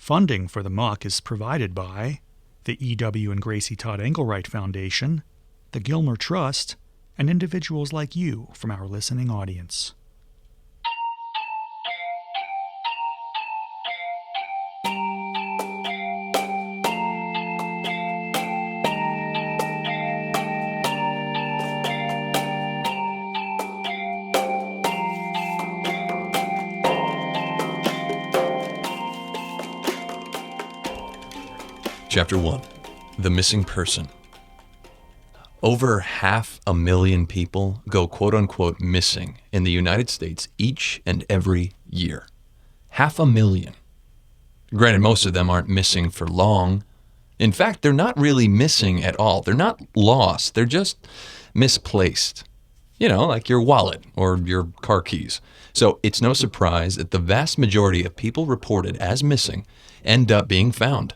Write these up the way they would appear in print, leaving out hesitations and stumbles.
Funding for the Muck is provided by the E.W. and Gracie Todd Engelwright Foundation, the Gilmer Trust, and individuals like you from our listening audience. Chapter 1. The Missing Person. Over 500,000 people go quote-unquote missing in the United States each and every year. 500,000. Granted, most of them aren't missing for long. In fact, they're not really missing at all. They're not lost. They're just misplaced. You know, like your wallet or your car keys. So it's no surprise that the vast majority of people reported as missing end up being found.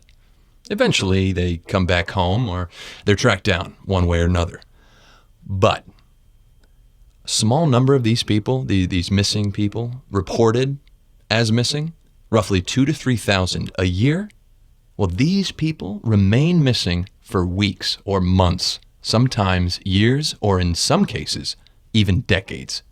Eventually, they come back home or they're tracked down one way or another. But a small number of these people, these missing people, reported as missing, roughly 2,000 to 3,000 a year. Well, these people remain missing for weeks or months, sometimes years, or in some cases, even decades.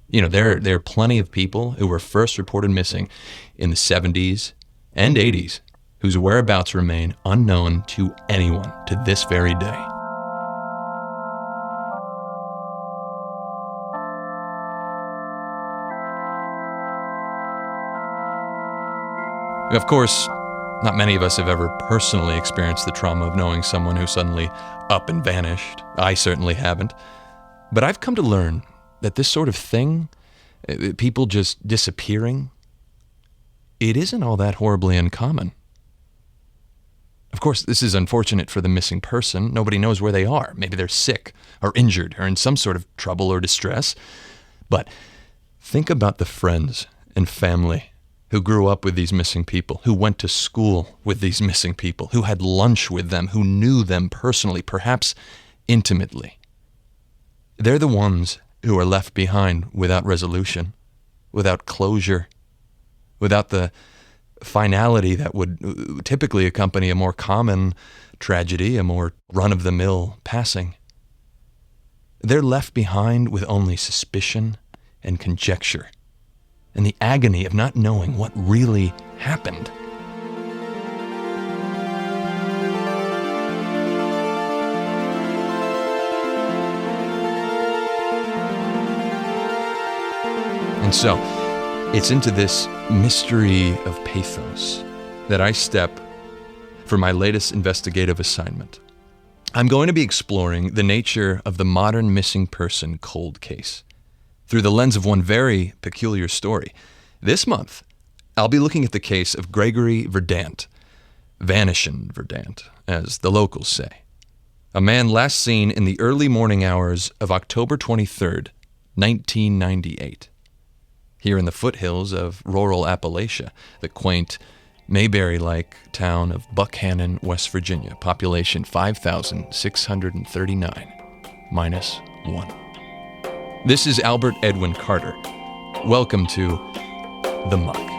You know, there are plenty of people who were first reported missing in the 70s and 80s. Whose whereabouts remain unknown to anyone to this very day. Of course, not many of us have ever personally experienced the trauma of knowing someone who suddenly up and vanished. I certainly haven't. But I've come to learn that this sort of thing, people just disappearing, it isn't all that horribly uncommon. Of course, this is unfortunate for the missing person. Nobody knows where they are. Maybe they're sick or injured or in some sort of trouble or distress. But think about the friends and family who grew up with these missing people, who went to school with these missing people, who had lunch with them, who knew them personally, perhaps intimately. They're the ones who are left behind without resolution, without closure, without the finality that would typically accompany a more common tragedy, a more run-of-the-mill passing. They're left behind with only suspicion and conjecture, and the agony of not knowing what really happened. And so, it's into this mystery of pathos that I step for my latest investigative assignment. I'm going to be exploring the nature of the modern missing person cold case through the lens of one very peculiar story. This month, I'll be looking at the case of Gregory Verdant, Vanishin' Verdant, as the locals say. A man last seen in the early morning hours of October 23rd, 1998. Here in the foothills of rural Appalachia, the quaint, Mayberry-like town of Buckhannon, West Virginia, population 5,639, minus 1. This is Albert Edwin Carter. Welcome to The Muck.